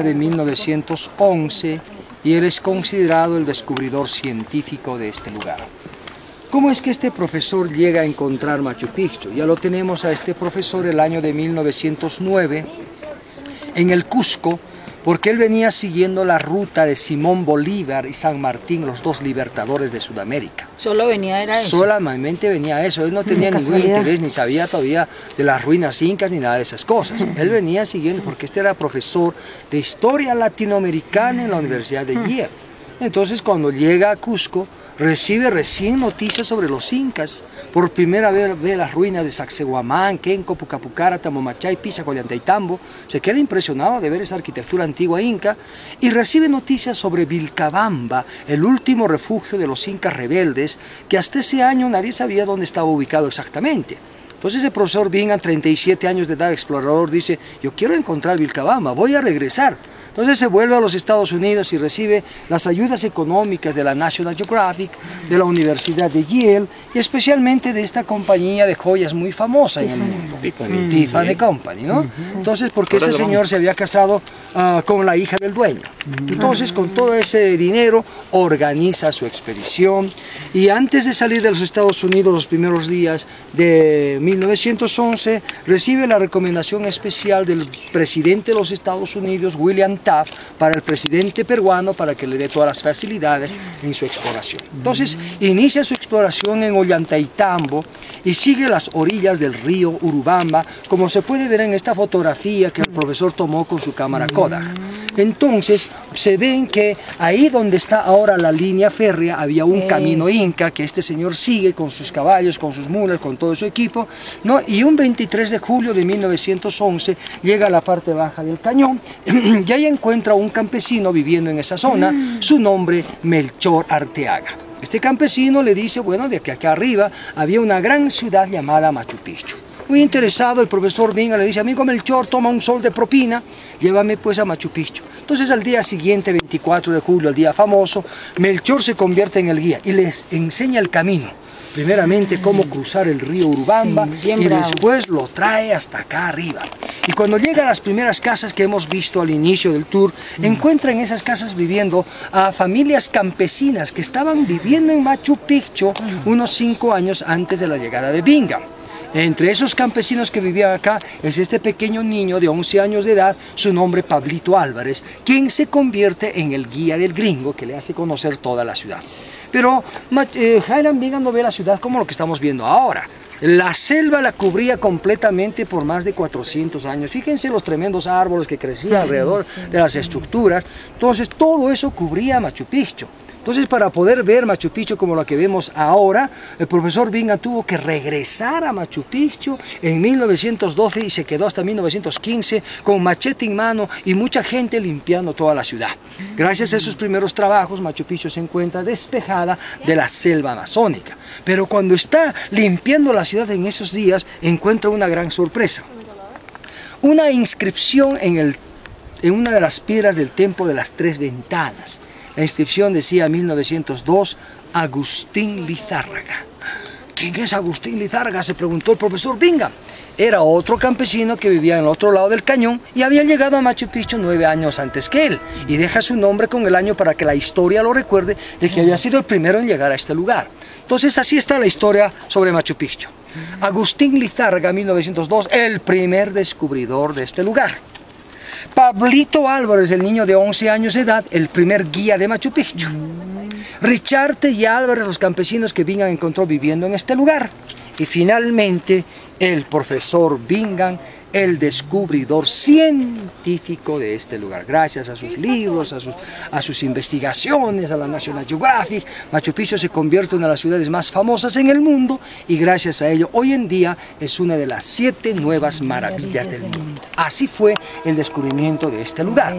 de 1911 y él es considerado el descubridor científico de este lugar. ¿Cómo es que este profesor llega a encontrar Machu Picchu? Ya lo tenemos a este profesor el año de 1909 en el Cusco, porque él venía siguiendo la ruta de Simón Bolívar y San Martín, los dos libertadores de Sudamérica. ¿Solo venía era eso? Solamente venía eso, él no tenía ningún interés, ni sabía todavía de las ruinas incas ni nada de esas cosas. Él venía siguiendo porque este era profesor de historia latinoamericana en la Universidad de Yale. Entonces cuando llega a Cusco, recibe recién noticias sobre los incas. Por primera vez ve las ruinas de Sacsayhuamán, Kenco, Pucapucara, Tamomachay, Picha, Ollantaytambo. Se queda impresionado de ver esa arquitectura antigua inca y recibe noticias sobre Vilcabamba, el último refugio de los incas rebeldes, que hasta ese año nadie sabía dónde estaba ubicado exactamente. Entonces el profesor Bingham, 37 años de edad, explorador, dice: yo quiero encontrar Vilcabamba, voy a regresar. Entonces se vuelve a los Estados Unidos y recibe las ayudas económicas de la National Geographic, de la Universidad de Yale y especialmente de esta compañía de joyas muy famosa en el mundo, Tiffany Company, ¿no? Entonces, porque este señor se había casado con la hija del dueño. Entonces, con todo ese dinero, organiza su expedición y antes de salir de los Estados Unidos, los primeros días de 1911, recibe la recomendación especial del presidente de los Estados Unidos, William Taft, para el presidente peruano para que le dé todas las facilidades en su exploración. Entonces, inicia su exploración en Ollantaytambo y sigue las orillas del río Urubamba, como se puede ver en esta fotografía que el profesor tomó con su cámara Kodak. Entonces, se ven que ahí donde está ahora la línea férrea había un camino inca que este señor sigue con sus caballos, con sus mulas, con todo su equipo, ¿no? Y un 23 de julio de 1911 llega a la parte baja del cañón y ahí encuentra un campesino viviendo en esa zona, su nombre Melchor Arteaga. Este campesino le dice, bueno, de que acá arriba había una gran ciudad llamada Machu Picchu. Muy interesado, el profesor Bingham le dice: amigo Melchor, toma un sol de propina, llévame pues a Machu Picchu. Entonces al día siguiente, 24 de julio, el día famoso, Melchor se convierte en el guía y les enseña el camino. Primeramente cómo cruzar el río Urubamba y después lo trae hasta acá arriba. Y cuando llega a las primeras casas que hemos visto al inicio del tour, encuentra en esas casas viviendo a familias campesinas que estaban viviendo en Machu Picchu unos 5 años antes de la llegada de Bingham. Entre esos campesinos que vivían acá es este pequeño niño de 11 años de edad, su nombre Pablito Álvarez, quien se convierte en el guía del gringo que le hace conocer toda la ciudad. Pero Hiram Bingham no ve la ciudad como lo que estamos viendo ahora. La selva la cubría completamente por más de 400 años. Fíjense los tremendos árboles que crecían alrededor de las estructuras. Entonces todo eso cubría Machu Picchu. Entonces, para poder ver Machu Picchu como lo que vemos ahora, el profesor Bingham tuvo que regresar a Machu Picchu en 1912 y se quedó hasta 1915 con machete en mano y mucha gente limpiando toda la ciudad. Gracias a esos primeros trabajos, Machu Picchu se encuentra despejada de la selva amazónica. Pero cuando está limpiando la ciudad en esos días, encuentra una gran sorpresa. Una inscripción en una de las piedras del Templo de las Tres Ventanas. La inscripción decía 1902, Agustín Lizárraga. ¿Quién es Agustín Lizárraga?, se preguntó el profesor Bingham. Era otro campesino que vivía en el otro lado del cañón y había llegado a Machu Picchu 9 años antes que él. Y deja su nombre con el año para que la historia lo recuerde de que había sido el primero en llegar a este lugar. Entonces así está la historia sobre Machu Picchu. Agustín Lizárraga, 1902, el primer descubridor de este lugar. Pablito Álvarez, el niño de 11 años de edad, el primer guía de Machu Picchu. Richarte y Álvarez, los campesinos que Bingham encontró viviendo en este lugar. Y finalmente, el profesor Bingham, el descubridor científico de este lugar. Gracias a sus libros, a sus investigaciones, a la National Geographic, Machu Picchu se convierte en una de las ciudades más famosas en el mundo y gracias a ello hoy en día es una de las 7 nuevas maravillas del mundo. Así fue el descubrimiento de este lugar.